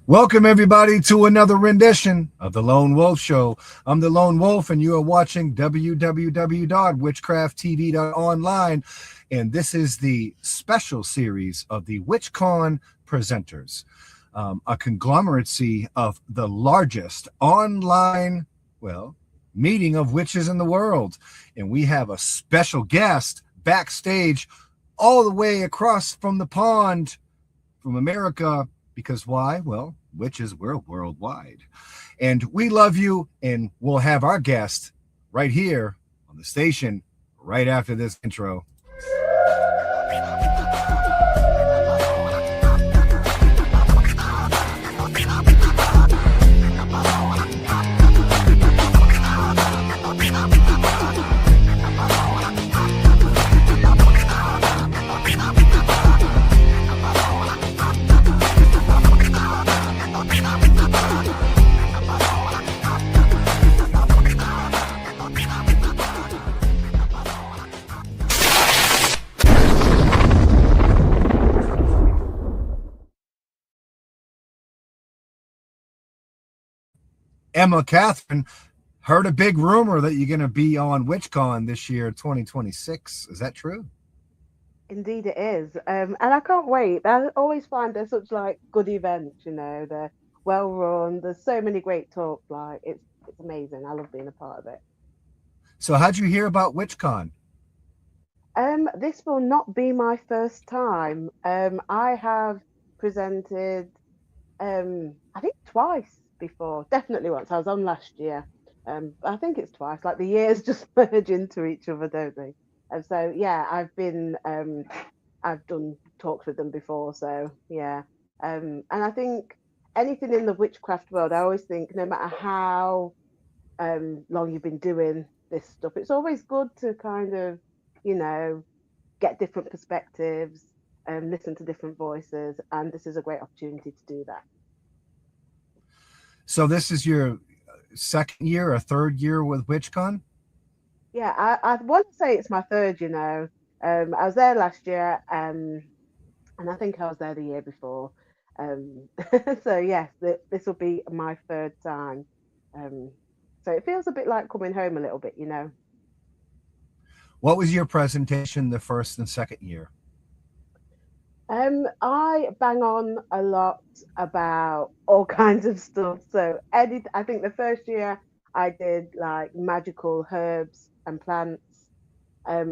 Welcome, everybody, to another rendition of The Lone Wolf Show. I'm The Lone Wolf, and you are watching www.witchcrafttv.online. And this is the special series of the WitchCon presenters, a conglomeracy of the largest online, meeting of witches in the world. And we have a special guest backstage all the way across from the pond from America. Because why? Well, witches, we're worldwide. And we love you, and we'll have our guest right here on the station right after this intro. Emma Kathryn, heard a big rumor that you're going to be on WitchCon this year, 2026. Is that true? Indeed, it is, and I can't wait. I always find they're such like good events. They're well run. There's so many great talks. Like it's amazing. I love being a part of it. So how'd you hear about WitchCon? This will not be my first time. I have presented, I think twice before. Definitely once. I was on last year. I think it's twice. Like the years just merge into each other, don't they? And so yeah, I've done talks with them before. So yeah, and I think anything in the witchcraft world, I always think no matter how long you've been doing this stuff, it's always good to kind of, you know, get different perspectives and listen to different voices. And this is a great opportunity to do that. So this is your second year or third year with WitchCon? Yeah, I want to say it's my third, I was there last year, and I think I was there the year before. Um, so yes, this will be my third time. Um, so it feels a bit like coming home a little bit. What was your presentation the first and second year? I bang on a lot about all kinds of stuff. So I think the first year I did like magical herbs and plants.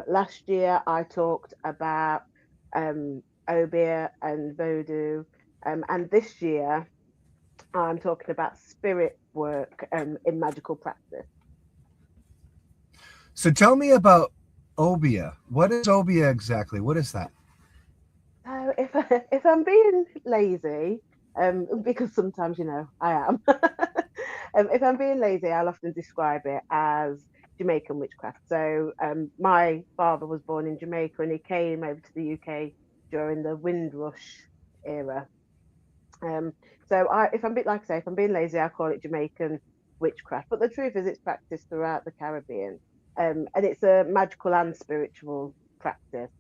Last year I talked about obeah and voodoo. And this year I'm talking about spirit work in magical practice. So tell me about Obeah. What is Obeah exactly? What is that? So if I'm being lazy, because sometimes I am, if I'm being lazy, I'll often describe it as Jamaican witchcraft. So my father was born in Jamaica and he came over to the UK during the Windrush era. Um, so if I'm like I say, if I'm being lazy, I call it Jamaican witchcraft. But the truth is, it's practiced throughout the Caribbean, and it's a magical and spiritual practice.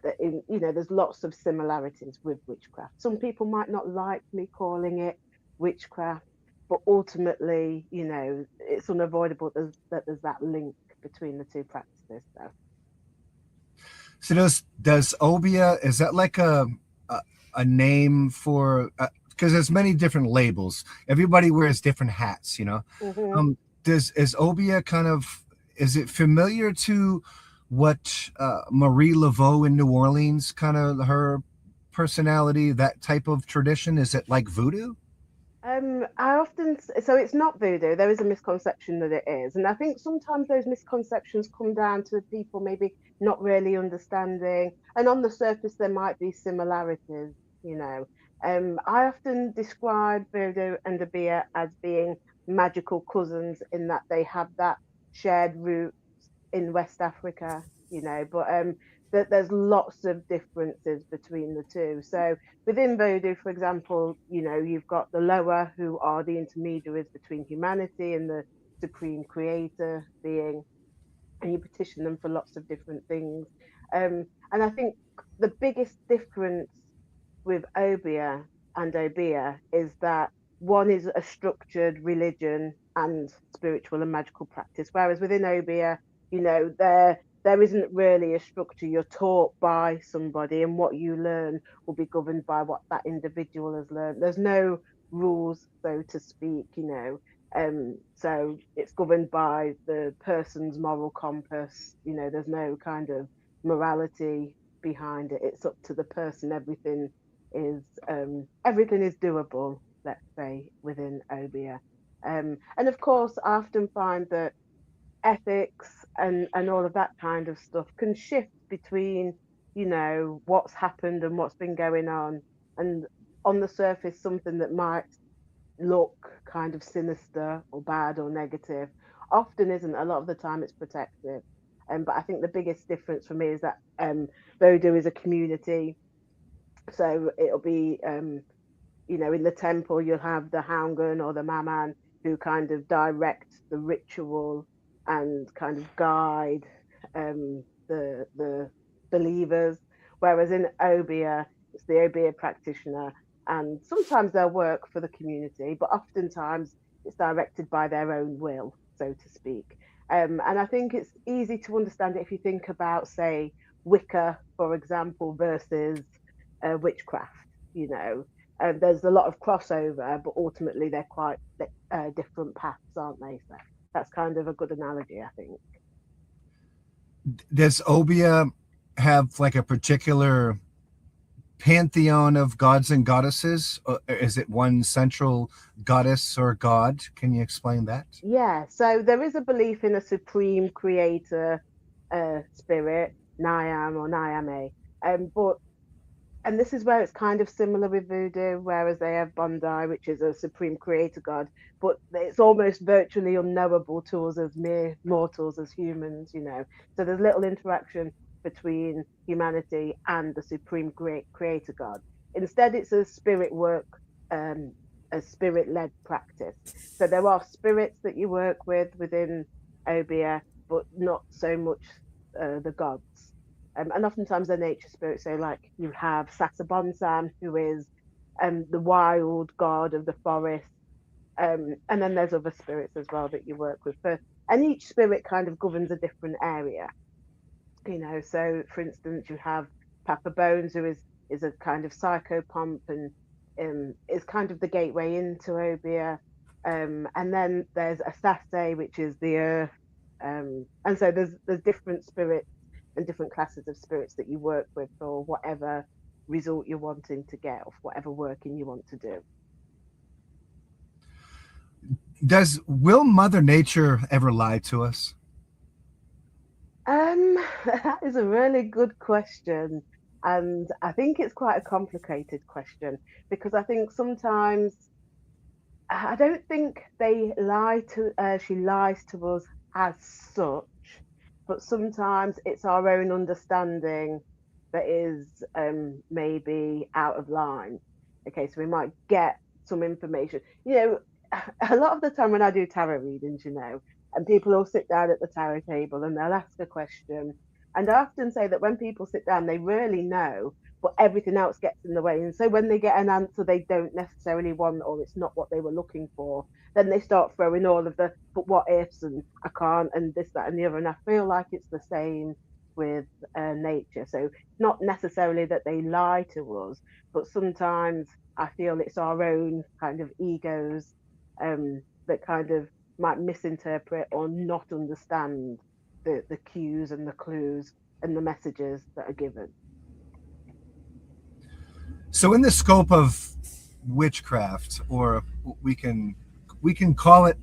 There's lots of similarities with witchcraft. Some people might not like me calling it witchcraft, but ultimately, it's unavoidable that there's that link between the two practices. So. So does Obeah, is that like a name for, because there's many different labels. Everybody wears different hats, you know. Mhm. Does is Obeah kind of, is it familiar to what Marie Laveau in New Orleans, kind of her personality, that type of tradition? Is it like voodoo? So it's not voodoo. There is a misconception that it is, and I think sometimes those misconceptions come down to people maybe not really understanding. And on the surface, there might be similarities. You know, I often describe voodoo and Obeah as being magical cousins in that they have that shared root in West Africa, but that there's lots of differences between the two. So within Vodou, for example, you've got the lower who are the intermediaries between humanity and the supreme creator being, and you petition them for lots of different things. And I think the biggest difference with Obeah and Obeah is that one is a structured religion and spiritual and magical practice, whereas within Obeah, there isn't really a structure. You're taught by somebody, and what you learn will be governed by what that individual has learned. There's no rules, so to speak, so it's governed by the person's moral compass. There's no kind of morality behind it. It's up to the person. Everything is doable, let's say, within Obeah. And of course, I often find that ethics and all of that kind of stuff can shift between, what's happened and what's been going on. And on the surface, something that might look kind of sinister or bad or negative often isn't. A lot of the time it's protective. But I think the biggest difference for me is that Voodoo is a community. So it'll be in the temple, you'll have the Haungan or the Maman who kind of direct the ritual and kind of guide the believers. Whereas in Obeah, it's the Obeah practitioner, and sometimes they'll work for the community, but oftentimes it's directed by their own will, so to speak. And I think it's easy to understand it if you think about, say, Wicca, for example, versus witchcraft. You know, there's a lot of crossover, but ultimately they're quite different paths, aren't they? So that's kind of a good analogy, I think. Does Obeah have like a particular pantheon of gods and goddesses? Or is it one central goddess or god? Can you explain that? Yeah, so there is a belief in a supreme creator spirit, Nyam or Nyame. But and this is where it's kind of similar with voodoo, whereas they have Bondi, which is a supreme creator god, but it's almost virtually unknowable to us as mere mortals, as humans, you know. So there's little interaction between humanity and the supreme creator god. Instead, it's a spirit work, a spirit led practice. So there are spirits that you work with within Obeah, but not so much the gods. And oftentimes they're nature spirits. So, like, you have Sasabonsan, who is the wild god of the forest. And then there's other spirits as well that you work with. And each spirit kind of governs a different area. You know, so for instance, you have Papa Bones, who is a kind of psychopomp and is kind of the gateway into Obeah. And then there's Asase, which is the earth. And so there's different spirits and different classes of spirits that you work with for whatever result you're wanting to get or whatever working you want to do. Will Mother Nature ever lie to us? That is a really good question. And I think it's quite a complicated question because I think sometimes I don't think she lies to us as such, but sometimes it's our own understanding that is maybe out of line. Okay, so we might get some information. You know, a lot of the time when I do tarot readings, and people all sit down at the tarot table and they'll ask a question. And I often say that when people sit down, they really know, but everything else gets in the way. And so when they get an answer they don't necessarily want, or it's not what they were looking for, then they start throwing all of the but what ifs and I can't and this, that, and the other. And I feel like it's the same with nature. So not necessarily that they lie to us, but sometimes I feel it's our own kind of egos that kind of might misinterpret or not understand the cues and the clues and the messages that are given. So in the scope of witchcraft, or we can call it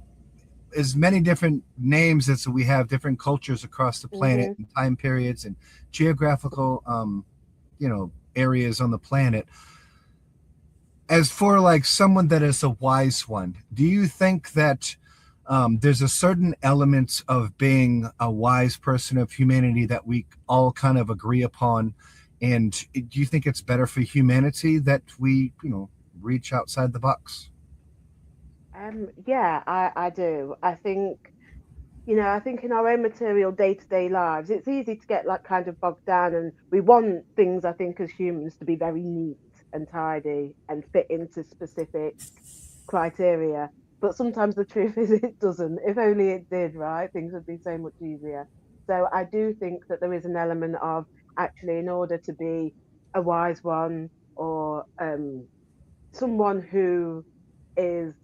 as many different names as we have different cultures across the planet and time periods and geographical areas on the planet. As for like someone that is a wise one, do you think that there's a certain element of being a wise person of humanity that we all kind of agree upon? And do you think it's better for humanity that we, reach outside the box? Yeah, I do. I think in our own material day-to-day lives, it's easy to get like kind of bogged down, and we want things, I think, as humans to be very neat. and tidy and fit into specific criteria. But sometimes the truth is it doesn't. If only it did, right? Things would be so much easier. So I do think that there is an element of actually, in order to be a wise one or someone who is,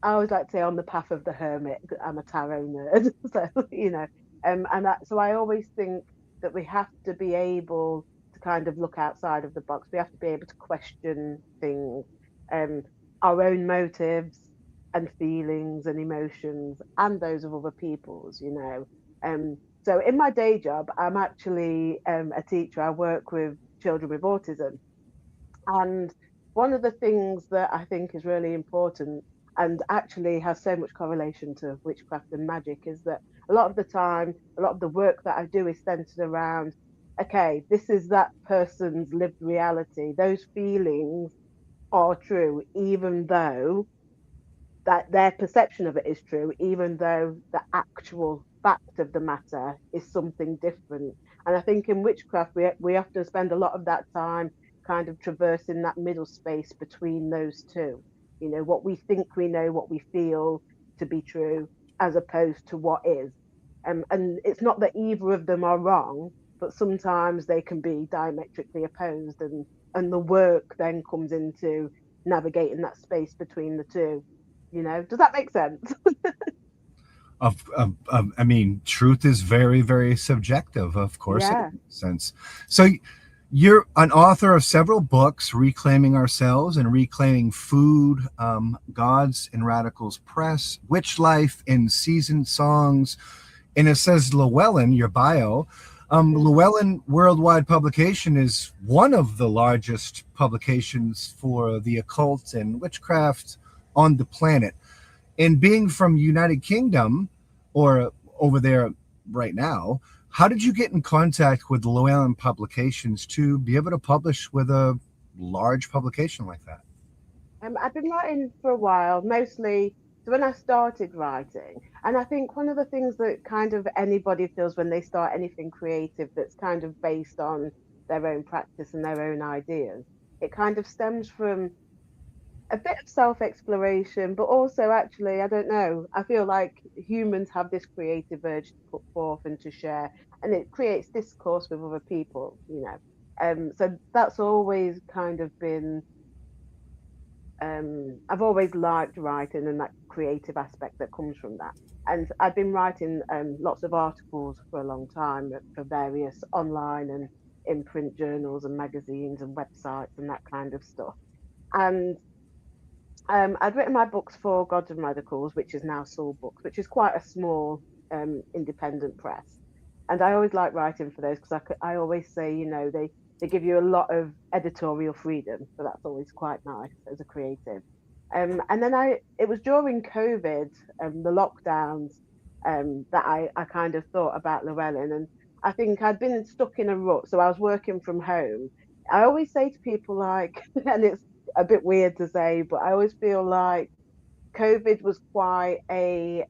I always like to say, on the path of the hermit. I'm a tarot nerd, so so I always think that we have to be able to kind of look outside of the box. We have to be able to question things, um, our own motives and feelings and emotions, and those of other people's. So in my day job, I'm actually a teacher. I work with children with autism, and one of the things that I think is really important and actually has so much correlation to witchcraft and magic is that a lot of the time, a lot of the work that I do is centered around, okay, this is that person's lived reality. Those feelings are true, even though that their perception of it is true, even though the actual fact of the matter is something different. And I think in witchcraft, we have to spend a lot of that time kind of traversing that middle space between those two. What we think we know, what we feel to be true, as opposed to what is. And it's not that either of them are wrong, but sometimes they can be diametrically opposed. And the work then comes into navigating that space between the two. Does that make sense? I mean, truth is very, very subjective. Of course, it Yeah. makes sense. So, you're an author of several books, Reclaiming Ourselves and Reclaiming Food, Gods and Radicals Press, Witch Life in Seasoned Songs. And it says Llewellyn, your bio. Llewellyn Worldwide Publication is one of the largest publications for the occult and witchcraft on the planet. And being from United Kingdom or over there right now, how did you get in contact with Llewellyn Publications to be able to publish with a large publication like that? I've been writing for a while, mostly so when I started writing. And I think one of the things that kind of anybody feels when they start anything creative that's kind of based on their own practice and their own ideas, it kind of stems from a bit of self-exploration, but also actually, I don't know, I feel like humans have this creative urge to put forth and to share, and it creates discourse with other people. So that's always kind of been, I've always liked writing and that creative aspect that comes from that. And I've been writing lots of articles for a long time for various online and in print journals and magazines and websites and that kind of stuff. And I'd written my books for Gods and Radicals, which is now Soul Books, which is quite a small independent press. And I always like writing for those because I always say, they give you a lot of editorial freedom, so that's always quite nice as a creative. And then it was during COVID, the lockdowns, that I kind of thought about Llewellyn, and I think I'd been stuck in a rut, so I was working from home. I always say to people like, and it's a bit weird to say, but I always feel like COVID was quite a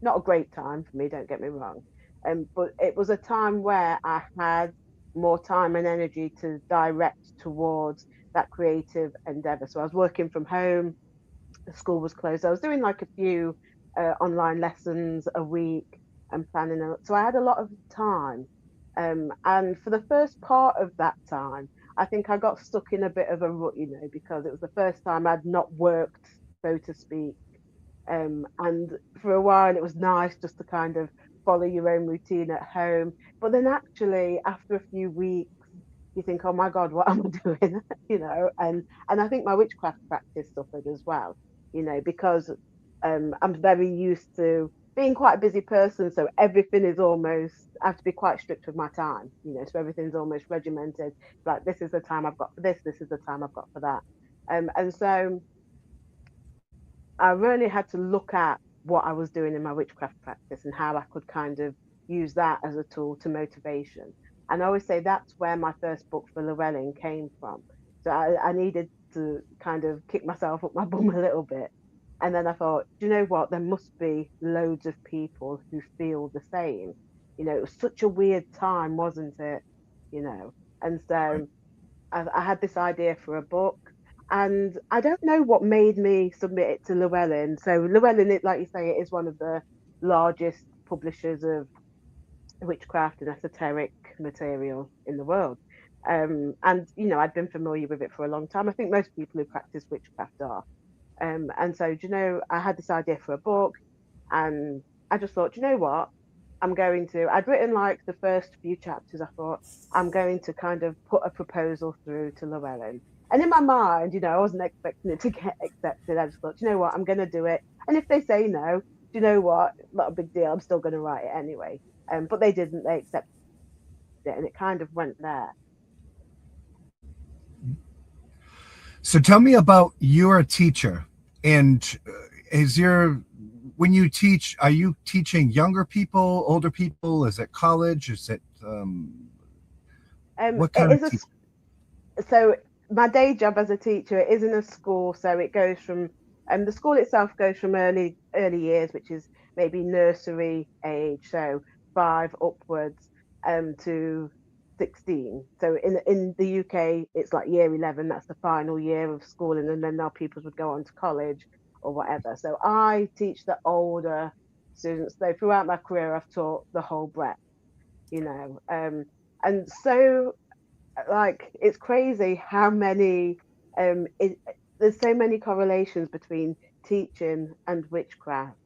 not a great time for me, don't get me wrong. But it was a time where I had more time and energy to direct towards that creative endeavor. So I was working from home, the school was closed. I was doing like a few online lessons a week and planning. So I had a lot of time. And for the first part of that time, I think I got stuck in a bit of a rut, because it was the first time I'd not worked, so to speak. And for a while, it was nice just to kind of follow your own routine at home. But then actually, after a few weeks, you think, oh my God, what am I doing? And I think my witchcraft practice suffered as well, because I'm very used to being quite a busy person. So everything is almost, I have to be quite strict with my time, so everything's almost regimented. Like, this is the time I've got for this is the time I've got for that. And so I really had to look at what I was doing in my witchcraft practice and how I could kind of use that as a tool to motivation. And I always say that's where my first book for Llewellyn came from. So I needed to kind of kick myself up my bum a little bit. And then I thought, do you know what? There must be loads of people who feel the same. It was such a weird time, wasn't it? You know, and Right. so I had this idea for a book, and I don't know what made me submit it to Llewellyn. So Llewellyn, like you say, it is one of the largest publishers of witchcraft and esoteric material in the world. And I'd been familiar with it for a long time. I think most people who practice witchcraft are. And so, I had this idea for a book, and I just thought, what? I'd written like the first few chapters. I thought, I'm going to kind of put a proposal through to Llewellyn. And in my mind, I wasn't expecting it to get accepted. I just thought, what? I'm going to do it. And if they say no, do you know what? Not a big deal. I'm still going to write it anyway. But they didn't. They accepted it, and it kind of went there. So tell me about you're a teacher, and when you teach, are you teaching younger people, older people? Is it college? Is it what kind of teaching? So my day job as a teacher is in a school, so it goes from the school itself goes from early years, which is maybe nursery age, so 5 upwards, to 16. So in the UK, it's like year 11. That's the final year of schooling, and then now pupils would go on to college or whatever. So I teach the older students. So throughout my career, I've taught the whole breadth, and so like it's crazy how many there's so many correlations between teaching and witchcraft,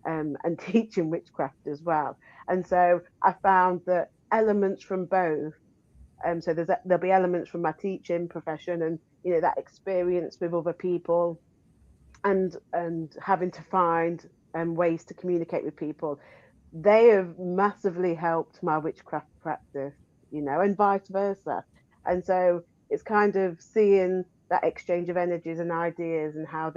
and teaching witchcraft as well. And so I found that elements from both, so there'll be elements from my teaching profession, and that experience with other people, and having to find ways to communicate with people. They have massively helped my witchcraft practice, and vice versa. And so it's kind of seeing that exchange of energies and ideas, and how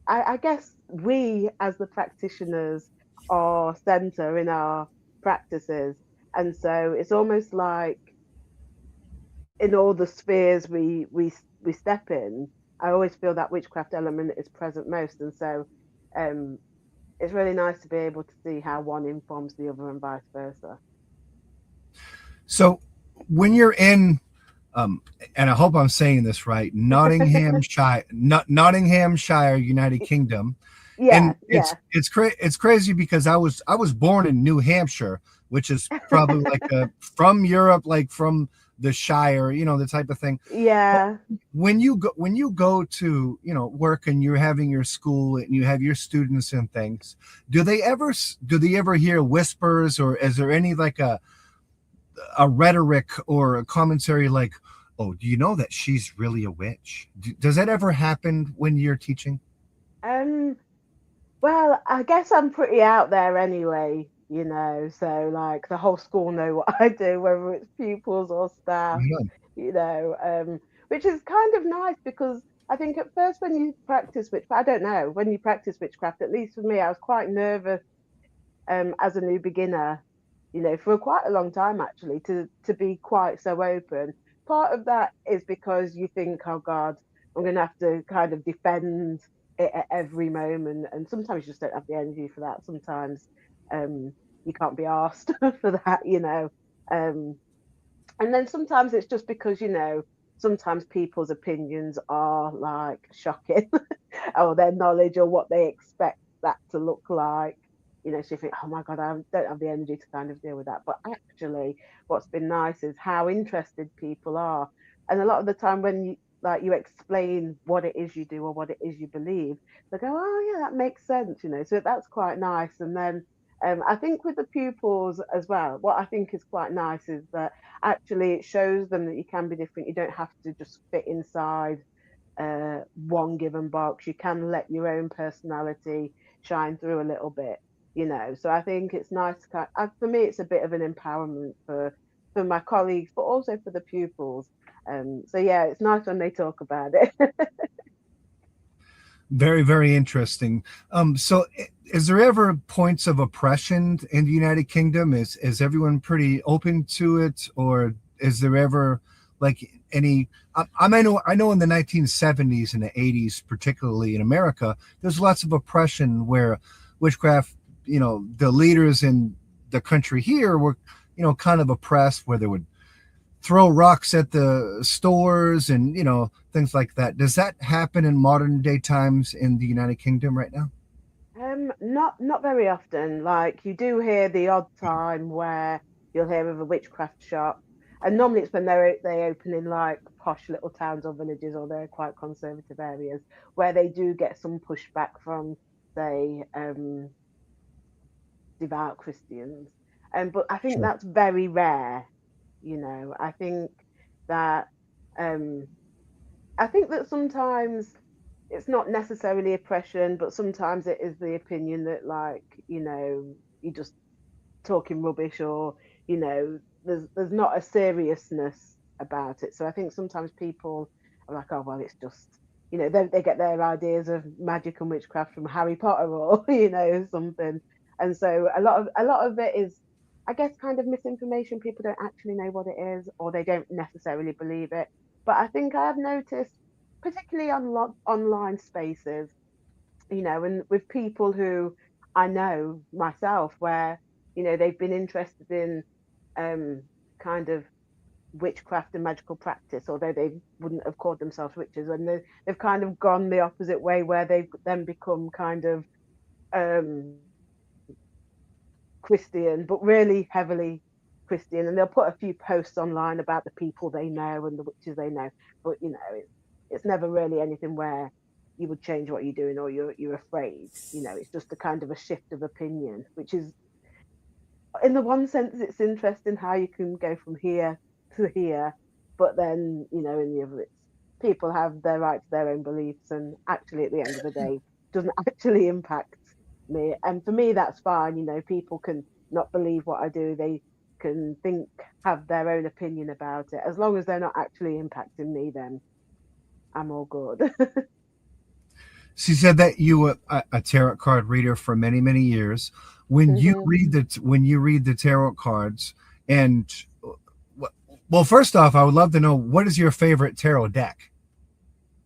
I guess we as the practitioners are center in our practices. And so it's almost like in all the spheres we step in, I always feel that witchcraft element is present most. And so it's really nice to be able to see how one informs the other and vice versa. So when you're in, and I hope I'm saying this right, Nottinghamshire, United Kingdom. Yeah, and it's crazy because I was born in New Hampshire, which is probably like from Europe, like from the Shire, the type of thing. Yeah. But when you go to work, and you're having your school and you have your students and things, do they ever hear whispers, or is there any like a rhetoric or a commentary like, oh, do you know that she's really a witch? Does that ever happen when you're teaching? Well, I guess I'm pretty out there anyway, so like the whole school know what I do, whether it's pupils or staff, which is kind of nice, because I think at first when you practice witchcraft, I don't know, when you practice witchcraft, at least for me, I was quite nervous as a new beginner, for quite a long time actually, to be quite so open. Part of that is because you think, oh God, I'm going to have to kind of defend it at every moment, and sometimes you just don't have the energy for that. Sometimes you can't be asked for that, and then sometimes it's just because sometimes people's opinions are like shocking, or their knowledge, or what they expect that to look like. So you think, oh my God, I don't have the energy to kind of deal with that. But actually, what's been nice is how interested people are. And a lot of the time when you explain what it is you do or what it is you believe, they go, oh yeah, that makes sense, So that's quite nice. And then I think with the pupils as well, what I think is quite nice is that actually it shows them that you can be different. You don't have to just fit inside one given box. You can let your own personality shine through a little bit. So I think it's nice for me, it's a bit of an empowerment for my colleagues, but also for the pupils. So yeah, it's nice when they talk about it. Very, very interesting. So is there ever points of oppression in the United Kingdom? Is everyone pretty open to it, or is there ever like any? I know in the 1970s and the 80s, particularly in America, there's lots of oppression where witchcraft, the leaders in the country here were, kind of oppressed, where they would throw rocks at the stores and things like that. Does that happen in modern day times in the United Kingdom right now? Not very often. Like you do hear the odd time where you'll hear of a witchcraft shop, and normally it's when they open in like posh little towns or villages, or they're quite conservative areas where they do get some pushback from, say, devout Christians. But I think Sure. that's very rare. I think that um, sometimes it's not necessarily oppression, but sometimes it is the opinion that, like, you're just talking rubbish, or there's not a seriousness about it. So I think sometimes people are like, oh well, it's just, they get their ideas of magic and witchcraft from Harry Potter, or something. And so a lot of it is, I guess, kind of misinformation. People don't actually know what it is, or they don't necessarily believe it. But I think I have noticed, particularly on online spaces, and with people who I know myself, where they've been interested in um, kind of witchcraft and magical practice, although they wouldn't have called themselves witches, and they've kind of gone the opposite way, where they've then become kind of um, Christian, but really heavily Christian, and they'll put a few posts online about the people they know and the witches they know, but it's never really anything where you would change what you're doing, or you're afraid. It's just a kind of a shift of opinion, which is, in the one sense, it's interesting how you can go from here to here, but then in the other, it's people have their right to their own beliefs, and actually at the end of the day doesn't actually impact me. And for me, that's fine. People can not believe what I do. They can have their own opinion about it. As long as they're not actually impacting me, then I'm all good. She said that you were a tarot card reader for many, many years. When you Hmm. read the tarot cards, and well, first off, I would love to know, what is your favorite tarot deck?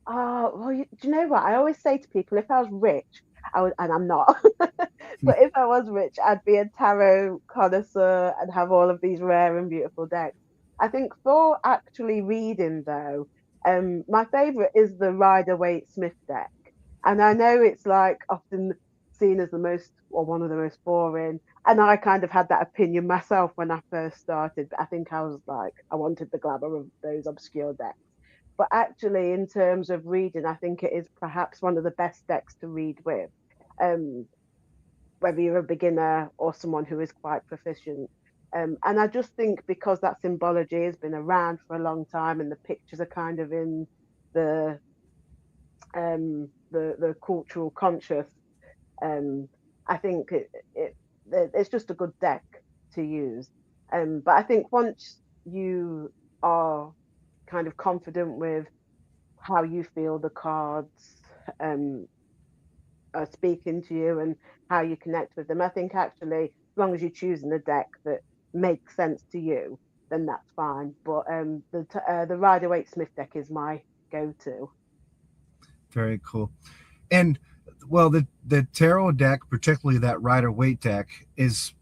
Oh, well, do you know what? I always say to people, if I was rich, I would, and I'm not, but if I was rich, I'd be a tarot connoisseur and have all of these rare and beautiful decks. I think for actually reading, though, my favorite is the Rider Waite Smith deck. And I know it's like often seen as the most, or one of the most boring. And I kind of had that opinion myself when I first started. But I think I was like, I wanted the glamour of those obscure decks. But actually, in terms of reading, I think it is perhaps one of the best decks to read with, um, whether you're a beginner or someone who is quite proficient. And I just think, because that symbology has been around for a long time, and the pictures are kind of in the the cultural conscious, um, I think it's just a good deck to use. But I think once you are kind of confident with how you feel the cards um, are speaking to you, and how you connect with them. I think actually, as long as you're choosing a deck that makes sense to you, then that's fine. But the Rider Waite Smith deck is my go-to. Very cool. And well, the tarot deck, particularly that Rider Waite deck, is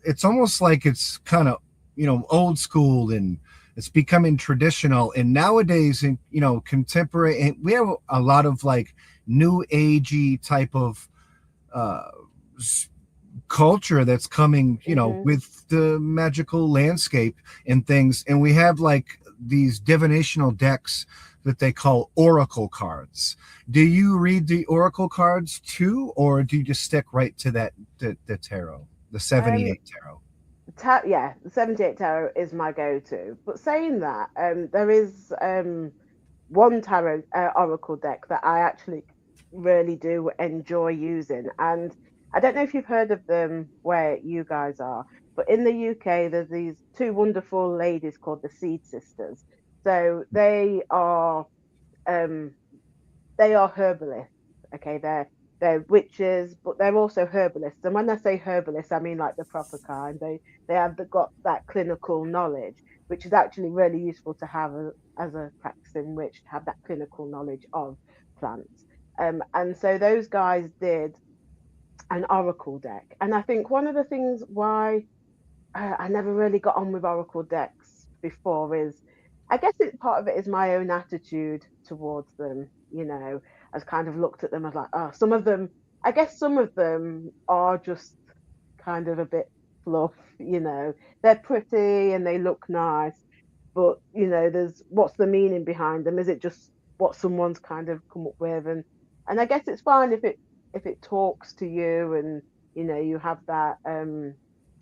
it's almost like it's kind of old school, and it's becoming traditional. And nowadays, in contemporary, and we have a lot of like new agey type of uh, culture that's coming, Hmm. with the magical landscape and things. And we have like these divinational decks that they call oracle cards. Do you read the oracle cards too, or do you just stick right to the tarot, the Um, 78 tarot? yeah, the 78 tarot is my go-to. But saying that, there is one tarot oracle deck that I actually really do enjoy using. And I don't know if you've heard of them where you guys are, but in the UK, there's these two wonderful ladies called the Seed Sisters. So um, they are herbalists. Okay, they're witches, but they're also herbalists. And when I say herbalists, I mean like the proper kind. They have got that clinical knowledge, which is actually really useful to have as a practicing witch, to have that clinical knowledge of plants. And so those guys did an oracle deck, and I think one of the things why I never really got on with oracle decks before is, I guess it's part of it is my own attitude towards them. I've kind of looked at them as like, oh, some of them, I guess some of them are just kind of a bit fluff. They're pretty and they look nice, but there's what's the meaning behind them? Is it just what someone's kind of come up with? And I guess it's fine if it talks to you and you have that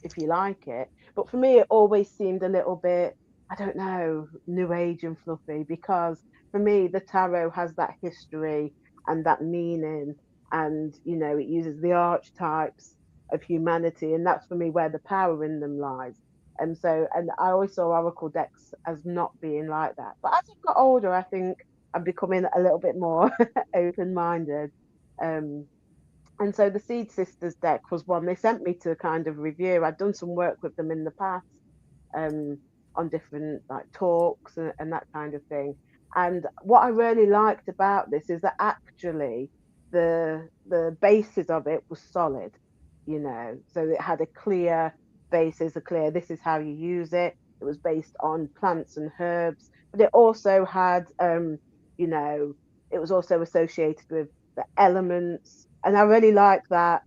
if you like it. But for me, it always seemed a little bit, I don't know, new age and fluffy, because for me, the tarot has that history and that meaning, and it uses the archetypes of humanity, and that's for me where the power in them lies. And I always saw oracle decks as not being like that. But as I've got older, I think I'm becoming a little bit more open-minded. Um, and so the Seed Sisters deck was one they sent me to kind of review. I'd done some work with them in the past, um, on different like talks and that kind of thing. And what I really liked about this is that actually the basis of it was solid, so it had a clear basis, a clear, this is how you use it. It was based on plants and herbs, but it also had, you know, it was also associated with the elements. And I really like that.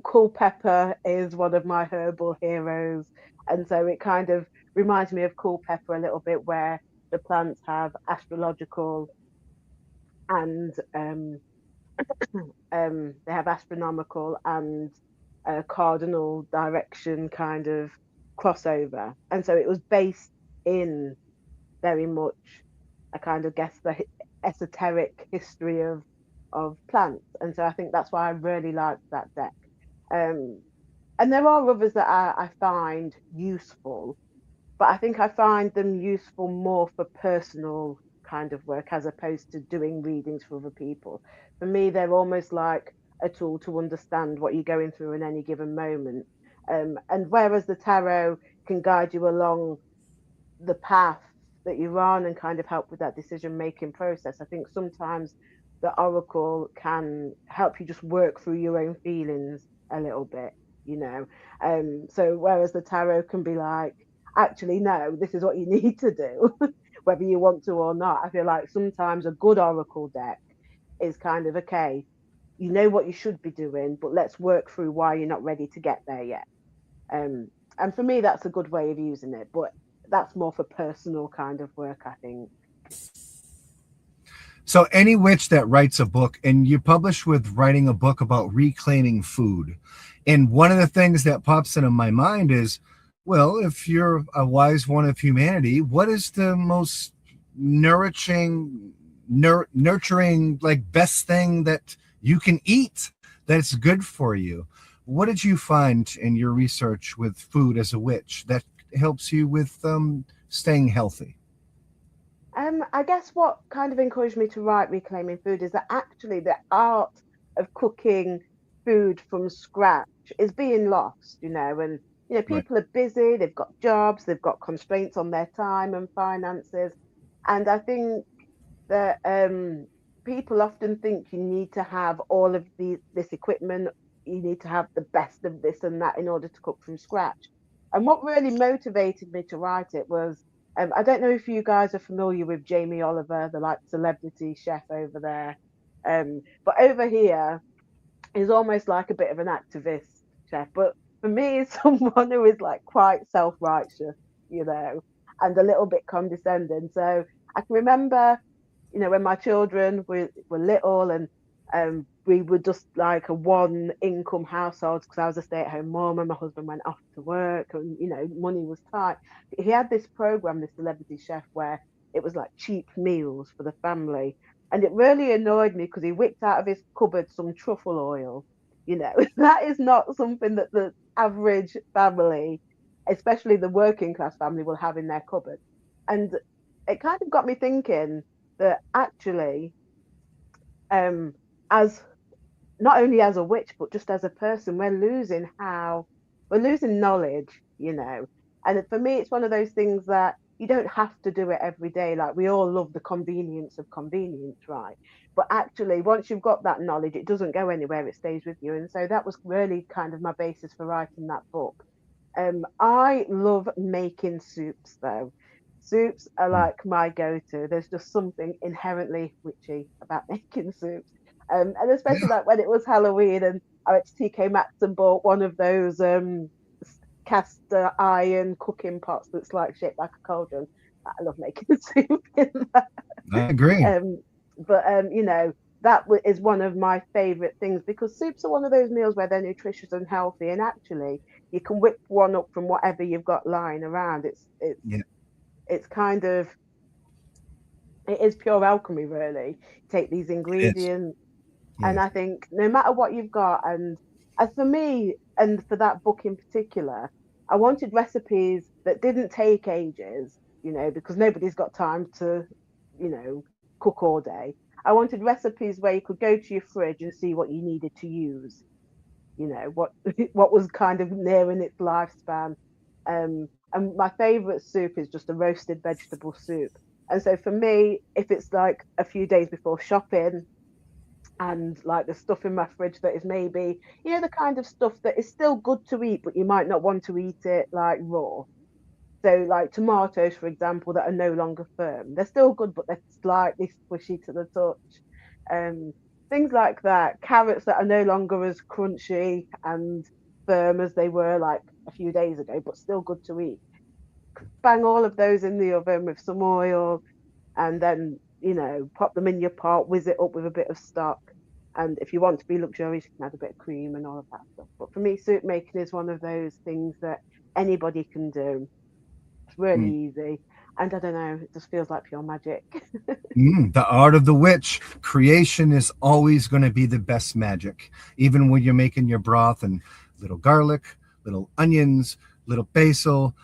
Cool pepper is one of my herbal heroes. And so it kind of reminds me of cool pepper a little bit, where the plants have astrological and they have astronomical and cardinal direction kind of crossover. And so it was based in very much, I kind of guess, the esoteric history of plants. And so I think that's why I really liked that deck. Um, and there are others that I find useful, but I think I find them useful more for personal kind of work as opposed to doing readings for other people. For me, they're almost like a tool to understand what you're going through in any given moment. And whereas the tarot can guide you along the path that you're on and kind of help with that decision making process, I think sometimes the oracle can help you just work through your own feelings a little bit, you know. So whereas the tarot can be like, actually, no, this is what you need to do, whether you want to or not. I feel like sometimes a good oracle deck is kind of okay, you know what you should be doing, but let's work through why you're not ready to get there yet. Um, and for me, that's a good way of using it, but that's more for personal kind of work, I think. So, any witch that writes a book, and you publish with writing a book about reclaiming food, and one of the things that pops into my mind is, well, if you're a wise one of humanity, what is the most nurturing, like best thing that you can eat that's good for you? What did you find in your research with food as a witch that helps you with staying healthy? I guess what kind of encouraged me to write Reclaiming Food is that actually the art of cooking food from scratch is being lost, and Right. people are busy, they've got jobs, they've got constraints on their time and finances. And I think that people often think you need to have all of this equipment, you need to have the best of this and that in order to cook from scratch. And what really motivated me to write it was, I don't know if you guys are familiar with Jamie Oliver, the like celebrity chef over there. But over here, he's almost like a bit of an activist chef. But for me, he's someone who is like quite self-righteous, and a little bit condescending. So I can remember, when my children were little, and we were just like a one income household because I was a stay-at-home mom and my husband went off to work, and money was tight. He had this program, this celebrity chef, where it was like cheap meals for the family, and it really annoyed me because he whipped out of his cupboard some truffle oil. That is not something that the average family, especially the working class family, will have in their cupboard. And it kind of got me thinking that actually, um, as not only as a witch, but just as a person, we're losing knowledge, And for me, it's one of those things that you don't have to do it every day. Like, we all love the convenience of convenience, right? But actually, once you've got that knowledge, it doesn't go anywhere, it stays with you. And so that was really kind of my basis for writing that book. I love making soups though. Soups are like my go-to. There's just something inherently witchy about making soups. And especially Yeah. like when it was Halloween and I went to TK Maxx and bought one of those cast iron cooking pots that's like shaped like a cauldron. I love making soup in that. I agree. But you know, is one of my favorite things because soups are one of those meals where they're nutritious and healthy, and actually you can whip one up from whatever you've got lying around. Yeah, It's kind of, it is pure alchemy, really. Take these it is. ingredients, and Yeah. I think no matter what you've got, and as for me, and for that book in particular, I wanted recipes that didn't take ages, you know, because nobody's got time to, you know, cook all day. I wanted recipes where you could go to your fridge and see what you needed to use, you know, what what was kind of nearing its lifespan. And my favorite soup is just a roasted vegetable soup. And so for me, if it's like a few days before shopping, and like the stuff in my fridge that is maybe, you know, the kind of stuff that is still good to eat, but you might not want to eat it like raw. So like tomatoes, for example, that are no longer firm. They're still good, but they're slightly squishy to the touch. Um, Things like that. Carrots that are no longer as crunchy and firm as they were like a few days ago, but still good to eat. Bang all of those in the oven with some oil, and then you know pop them in your pot, whiz it up with a bit of stock. And if you want to be luxurious, you can add a bit of cream and all of that stuff. But for me, soup making is one of those things that anybody can do. It's really Mm. easy, and I don't know, it just feels like pure magic. The art of the witch. Creation is always going to be the best magic. Even when you're making your broth and little garlic, little onions, little basil.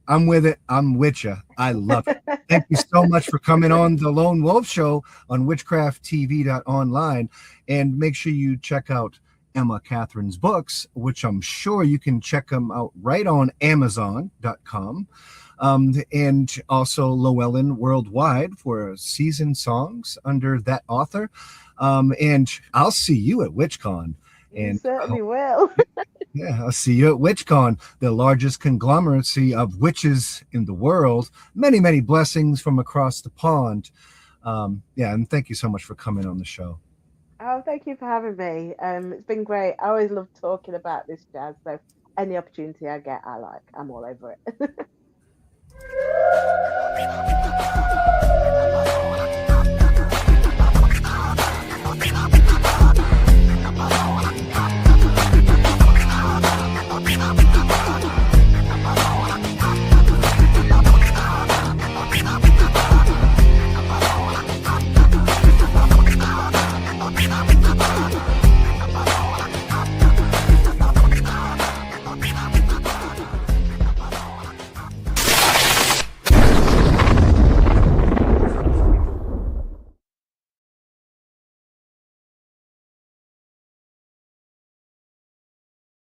I'm with it. I'm with you. I love it. Thank you so much for coming on the Lone Wolf Show on witchcrafttv.online. And make sure you check out Emma Kathryn's books, which I'm sure you can check them out right on Amazon.com. And also Llewellyn Worldwide for season songs under that author. And I'll see you at WitchCon. You And certainly will. yeah, I'll see you at WitchCon, the largest conglomeracy of witches in the world. Many, many blessings from across the pond. Yeah, and thank you so much for coming on the show. Oh, thank you for having me. It's been great. I always love talking about this jazz, so any opportunity I get, I like. I'm all over it.